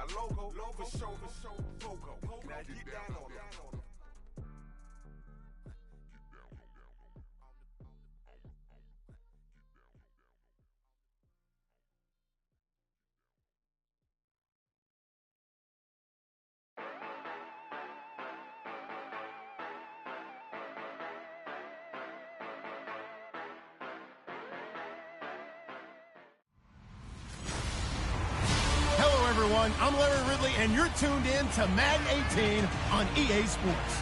got logo, for show, Fogo. Now get down on it. Everyone, I'm Larry Ridley, and you're tuned in to Madden 18 on EA Sports.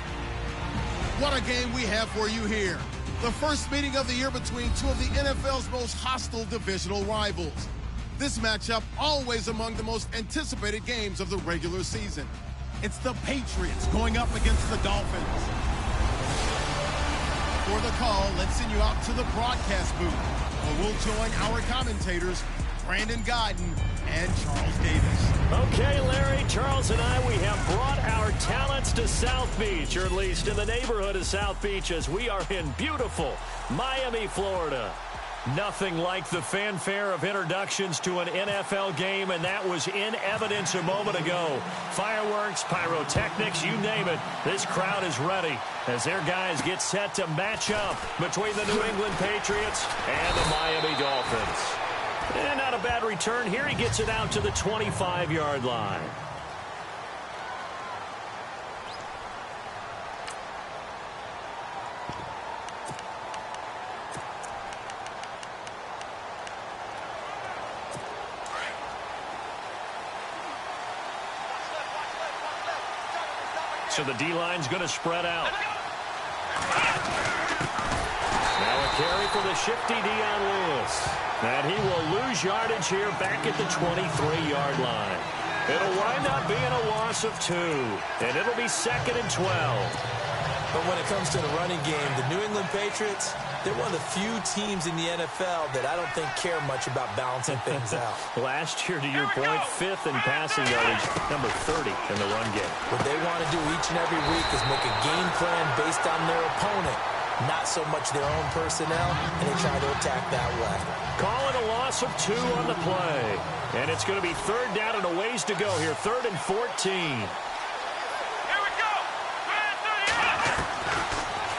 What a game we have for you here. The first meeting of the year between two of the NFL's most hostile divisional rivals. This matchup always among the most anticipated games of the regular season. It's the Patriots going up against the Dolphins. For the call, let's send you out to the broadcast booth, where we'll join our commentators, Brandon Godden and Charles Davis. Okay, Larry, Charles and I, we have brought our talents to South Beach, or at least in the neighborhood of South Beach, as we are in beautiful Miami, Florida. Nothing like the fanfare of introductions to an NFL game, and that was in evidence a moment ago. Fireworks, pyrotechnics, you name it. This crowd is ready as their guys get set to match up between the New England Patriots and the Miami Dolphins. And not a bad return here. He gets it out to the 25-yard line. So the D-line's going to spread out. Now a carry for the shifty Dion Lewis. And he will lose yardage here back at the 23-yard line. It'll wind up being a loss of 2. And it'll be 2nd and 12. But when it comes to the running game, the New England Patriots, they're one of the few teams in the NFL that I don't think care much about balancing things out. Last year, to your point, 5th in passing yardage, number 30 in the run game. What they want to do each and every week is make a game plan based on their opponent, not so much their own personnel, and they try to attack that way. Calling a loss of 2 on the play. And it's going to be 3rd down and a ways to go here, 3rd and 14.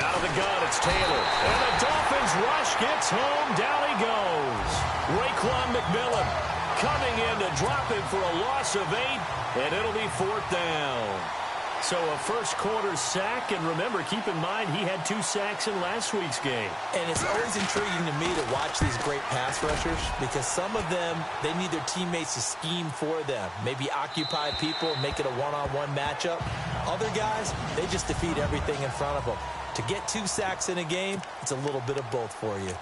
Out of the gun, it's Taylor. And the Dolphins rush gets home. Down he goes. Raekwon McMillan coming in to drop him for a loss of 8. And it'll be 4th down. So a first quarter sack, and remember, keep in mind, he had 2 sacks in last week's game. And it's always intriguing to me to watch these great pass rushers because some of them, they need their teammates to scheme for them. Maybe occupy people, make it a one-on-one matchup. Other guys, they just defeat everything in front of them. To get 2 sacks in a game, it's a little bit of both for you.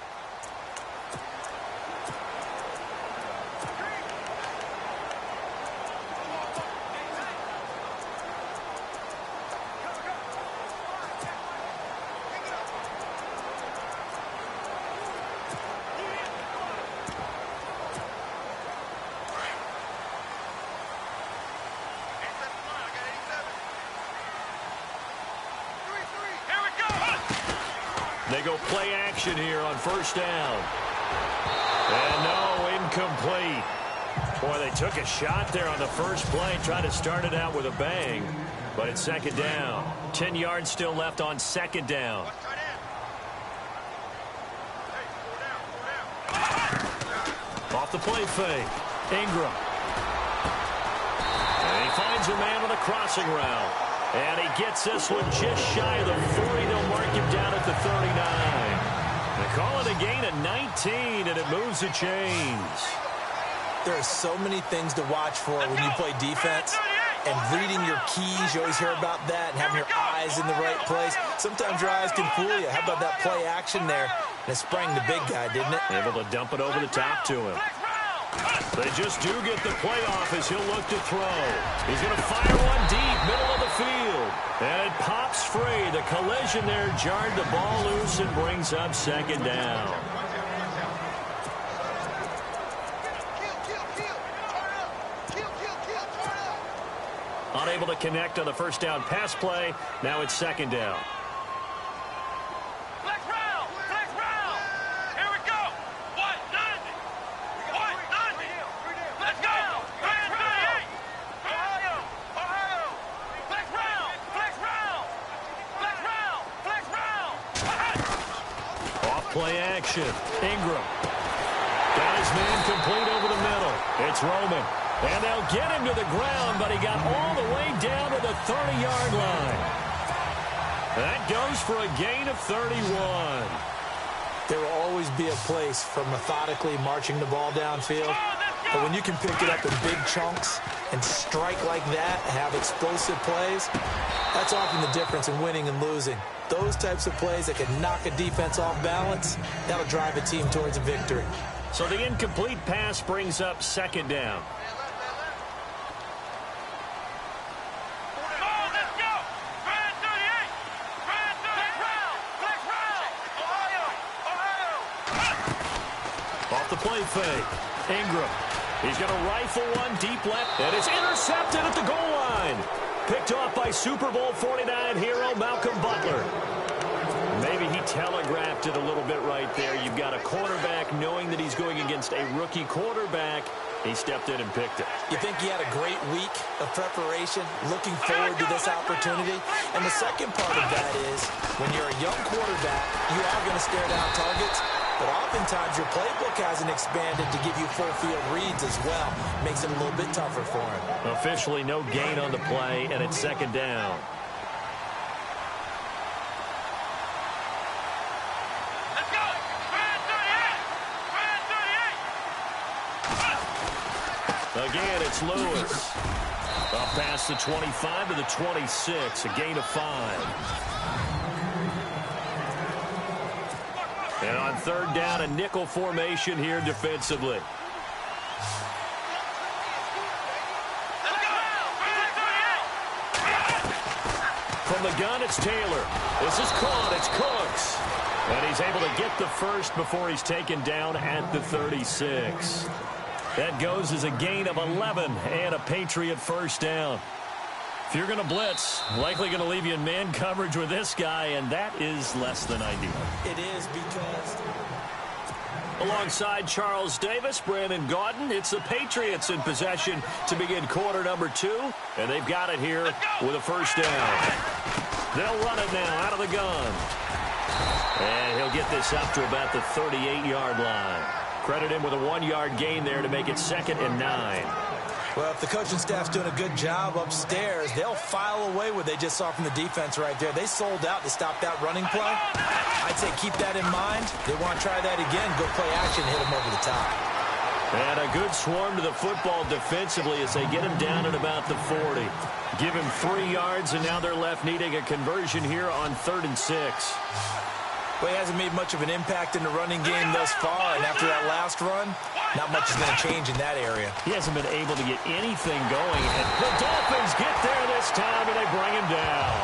They go play action here on 1st down. And no, incomplete. Boy, they took a shot there on the first play, tried to start it out with a bang. But it's 2nd down. 10 yards still left on 2nd down. Off the play fake. Ingram. And he finds a man on the crossing route. And he gets this one just shy of the 40. They'll mark him down at the 39. They call it a gain of 19, and it moves the chains. There are so many things to watch for when you play defense. And reading your keys, you always hear about that, and having your eyes in the right place. Sometimes your eyes can fool you. How about that play action there? And it sprang the big guy, didn't it? Able to dump it over the top to him. They just do get the playoff as he'll look to throw. He's going to fire one deep, middle of the field. And it pops free. The collision there jarred the ball loose and brings up 2nd down. Unable to connect on the first down pass play. Now it's 2nd down. Play action. Ingram. Got his man complete over the middle. It's Roman. And they'll get him to the ground, but he got all the way down to the 30-yard line. That goes for a gain of 31. There will always be a place for methodically marching the ball downfield. But when you can pick it up in big chunks and strike like that, have explosive plays, that's often the difference in winning and losing. Those types of plays that can knock a defense off balance, that'll drive a team towards a victory. So the incomplete pass brings up second down. Off the play fake. Ingram. He's going to rifle one deep left, and it's intercepted at the goal line. Picked off by Super Bowl 49 hero Malcolm Butler. Maybe he telegraphed it a little bit right there. You've got a quarterback knowing that he's going against a rookie quarterback. He stepped in and picked it. You think he had a great week of preparation, looking forward to this opportunity? And the second part of that is, when you're a young quarterback, you are going to stare down targets. But oftentimes your playbook hasn't expanded to give you full field reads as well. Makes it a little bit tougher for him. Officially no gain on the play, and it's second down. Let's go! 38! Again, it's Lewis. Up past the 25 to the 26, a gain of 5. And on third down, a nickel formation here defensively. From the gun, it's Taylor. This is caught. It's Cooks. And he's able to get the first before he's taken down at the 36. That goes as a gain of 11 and a Patriot first down. If you're going to blitz, likely going to leave you in man coverage with this guy, and that is less than ideal. It is because... Alongside Charles Davis, Brandon Gaudin, it's the Patriots in possession to begin quarter number 2, and they've got it here with a first down. They'll run it now out of the gun. And he'll get this up to about the 38-yard line. Credit him with a 1-yard gain there to make it 2nd and 9. Well, if the coaching staff's doing a good job upstairs, they'll file away what they just saw from the defense right there. They sold out to stop that running play. I'd say keep that in mind. They want to try that again. Go play action, hit them over the top. And a good swarm to the football defensively as they get him down at about the 40. Give him 3 yards, and now they're left needing a conversion here on 3rd and 6. Well, he hasn't made much of an impact in the running game thus far, and after that last run, not much is going to change in that area. He hasn't been able to get anything going, and the Dolphins get there this time, and they bring him down.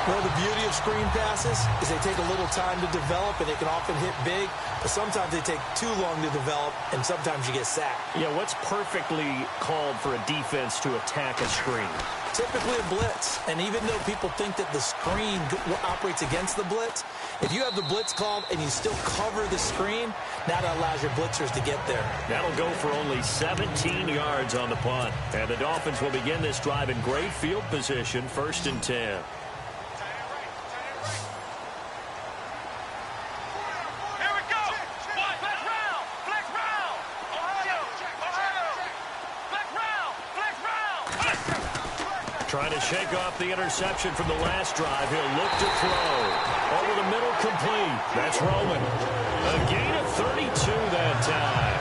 Well, the beauty of screen passes is they take a little time to develop, and they can often hit big, but sometimes they take too long to develop, and sometimes you get sacked. Yeah, what's perfectly called for a defense to attack a screen? Typically a blitz, and even though people think that the screen operates against the blitz, if you have the blitz called and you still cover the screen, that allows your blitzers to get there. That'll go for only 17 yards on the punt. And the Dolphins will begin this drive in great field position, 1st and 10. Trying to shake off the interception from the last drive. He'll look to throw. Over the middle, complete. That's Roman. A gain of 32 that time.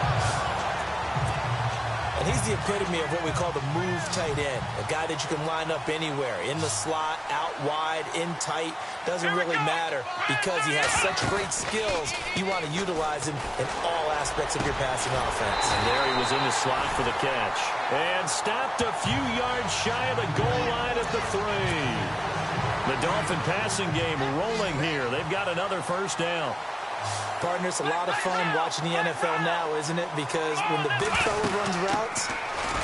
And he's the epitome of what we call the move tight end. A guy that you can line up anywhere. In the slot, out wide, in tight. Doesn't really matter because he has such great skills. You want to utilize him in all aspects of your passing offense. And there he was in the slot for the catch. And stopped a few yards shy of the goal line at the 3. The Dolphin passing game rolling here. They've got another first down. Partner, it's a lot of fun watching the NFL now, isn't it? Because when the big fella runs routes,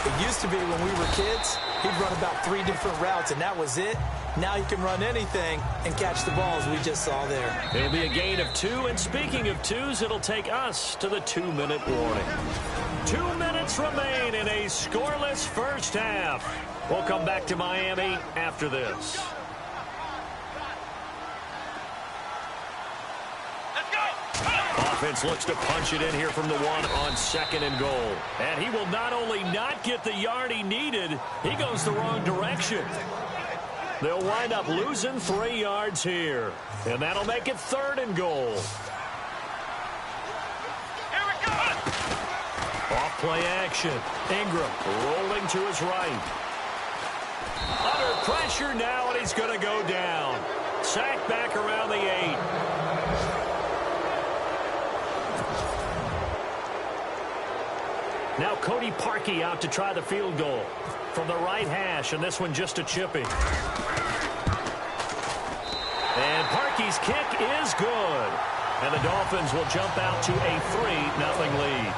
it used to be when we were kids, he'd run about 3 different routes, and that was it. Now he can run anything and catch the balls we just saw there. It'll be a gain of 2, and speaking of 2s, it'll take us to the 2-minute warning. 2 minutes remain in a scoreless first half. We'll come back to Miami after this. offense looks to punch it in here from the one on 2nd and goal. And he will not only not get the yard he needed, he goes the wrong direction. They'll wind up losing 3 yards here. And that'll make it 3rd and goal. Off play action. Ingram rolling to his right. Under pressure now, and he's going to go down. Sacked back around the 8. Now Cody Parkey out to try the field goal from the right hash, and this one just a chipping. And Parkey's kick is good. And the Dolphins will jump out to a 3-0 lead.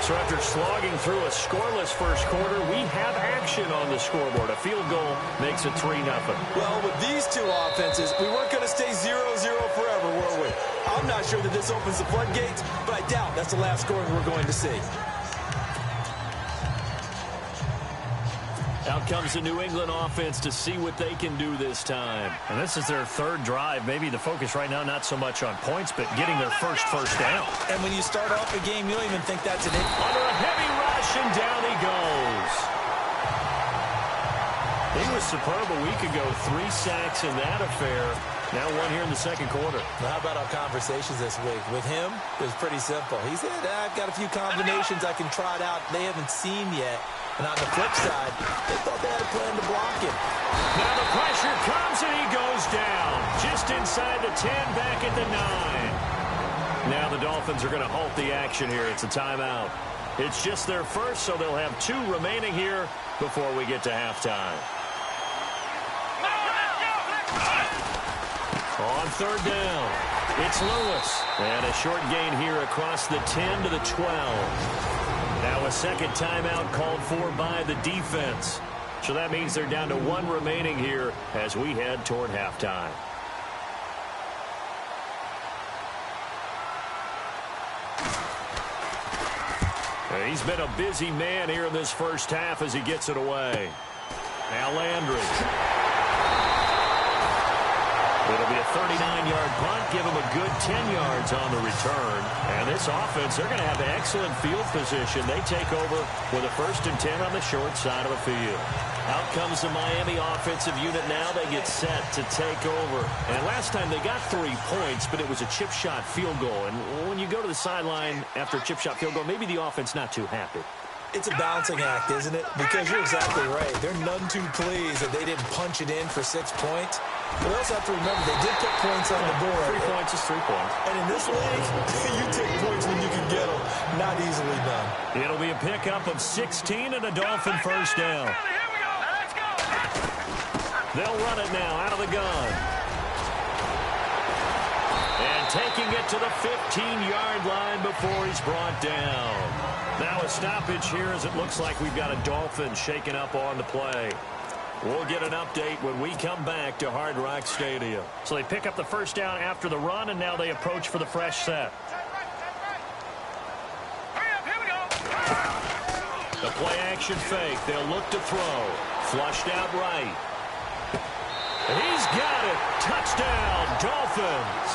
So after slogging through a scoreless first quarter, we have action on the scoreboard. A field goal makes it 3-0. Well, with these two offenses, we weren't going to stay 0-0 forever, were we? I'm not sure that this opens the floodgates, but I doubt that's the last scoring we're going to see. Out comes the New England offense to see what they can do this time. And this is their 3rd drive. Maybe the focus right now not so much on points, but getting their first down. And when you start off a game, you don't even think that's an issue. Under a heavy rush, and down he goes. He was superb a week ago. 3 sacks in that affair. Now 1 here in the 2nd quarter. Now, how about our conversations this week? With him, it was pretty simple. He said, I've got a few combinations I can try it out they haven't seen yet. And on the flip side, they thought they had a plan to block him. Now the pressure comes, and he goes down. Just inside the 10, back at the 9. Now the Dolphins are going to halt the action here. It's a timeout. It's just their first, so they'll have 2 remaining here before we get to halftime. On 3rd down, it's Lewis. And a short gain here across the 10 to the 12. Now a 2nd timeout called for by the defense. So that means they're down to 1 remaining here as we head toward halftime. He's been a busy man here in this first half as he gets it away. Now Landry. It'll be a 39-yard punt, give him a good 10 yards on the return. And this offense, they're going to have excellent field position. They take over with a 1st and 10 on the short side of the field. Out comes the Miami offensive unit now. They get set to take over. And last time they got 3 points, but it was a chip shot field goal. And when you go to the sideline after a chip shot field goal, maybe the offense not too happy. It's a balancing act, isn't it? Because you're exactly right. They're none too pleased that they didn't punch it in for 6 points. But we also have to remember they did put points on the board. 3 points is 3 points. And in this league, you take points when you can get them. Not easily done. It'll be a pickup of 16 and a Dolphin 1st down. They'll run it now out of the gun. And taking it to the 15-yard line before he's brought down. Now a stoppage here as it looks like we've got a Dolphin shaken up on the play. We'll get an update when we come back to Hard Rock Stadium. So they pick up the 1st down after the run, and now they approach for the fresh set. The play action fake. They'll look to throw. Flushed out right. He's got it. Touchdown, Dolphins.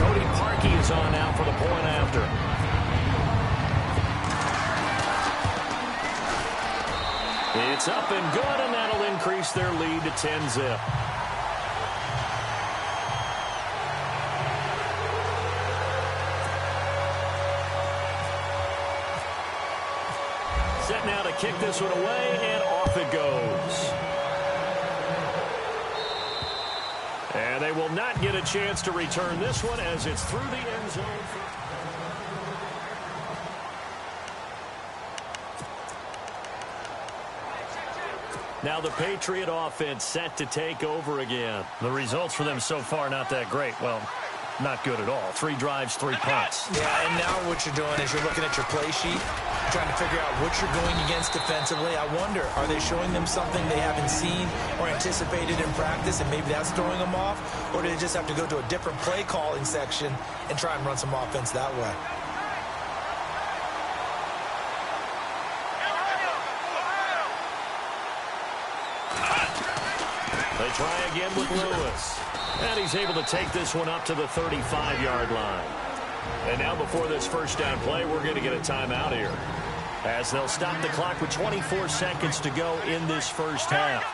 Cody Parkey is on now for the point after. It's up and good, and that'll increase their lead to 10-zip. Set now to kick this one away, and off it goes. And they will not get a chance to return this one as it's through the end zone. Now the Patriot offense set to take over again. The results for them so far not that great. Well, not good at all. 3 drives, 3 punts. Yeah, and now what you're doing is you're looking at your play sheet, trying to figure out what you're going against defensively. I wonder, are they showing them something they haven't seen or anticipated in practice, and maybe that's throwing them off? Or do they just have to go to a different play calling section and try and run some offense that way? They They try again with Lewis. And he's able to take this one up to the 35-yard line. And now before this first down play, we're going to get a timeout here, as they'll stop the clock with 24 seconds to go in this first half.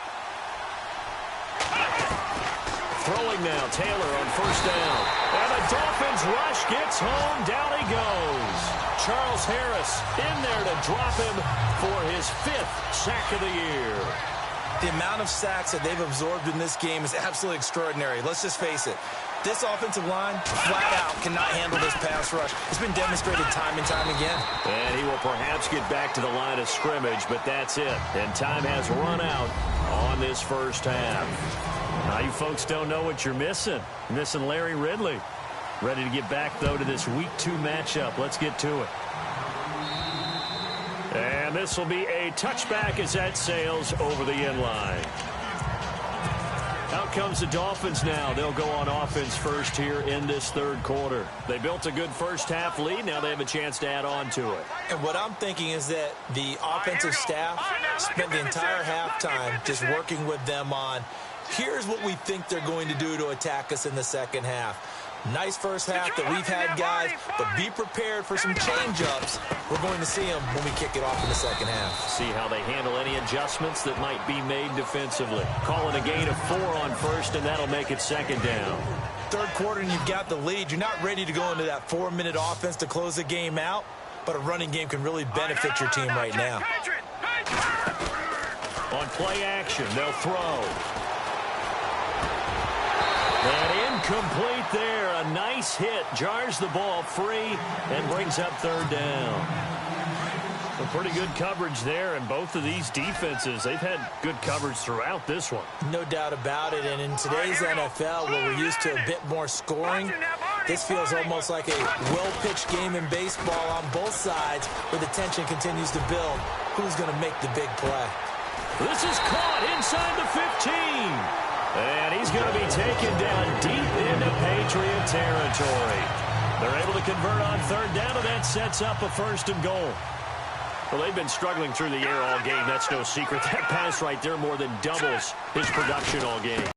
Throwing now, Taylor on first down. And the Dolphins rush gets home. Down he goes. Charles Harris in there to drop him for his 5th sack of the year. The amount of sacks that they've absorbed in this game is absolutely extraordinary. Let's just face it. This offensive line, flat out, cannot handle this pass rush. It's been demonstrated time and time again. And he will perhaps get back to the line of scrimmage, but that's it. And time has run out on this first half. Now, you folks don't know what you're missing. You're missing Larry Ridley. Ready to get back, though, to this Week 2 matchup. Let's get to it. And this will be a touchback as that sails over the end line. Out comes the Dolphins now. They'll go on offense first here in this third quarter. They built a good first half lead. Now they have a chance to add on to it. And what I'm thinking is that the offensive staff spent the entire halftime just working with them on, here's what we think they're going to do to attack us in the second half. Nice first half that we've had, guys, but be prepared for some change-ups. We're going to see them when we kick it off in the second half. See how they handle any adjustments that might be made defensively. Call it a gain of 4 on first, and that'll make it second down. Third quarter, and you've got the lead. You're not ready to go into that 4-minute offense to close the game out, but a running game can really benefit your team right now. On play action, they'll throw. And incomplete there. A nice hit. Jars the ball free and brings up third down. A pretty good coverage there, and both of these defenses, they've had good coverage throughout this one. No doubt about it, and in today's NFL, where we're used to a bit more scoring, this feels almost like a well-pitched game in baseball on both sides, where the tension continues to build. Who's going to make the big play? This is caught inside the 15. And he's going to be taken down deep into Patriot territory. They're able to convert on third down, and that sets up a 1st and goal. Well, they've been struggling through the air all game. That's no secret. That pass right there more than doubles his production all game.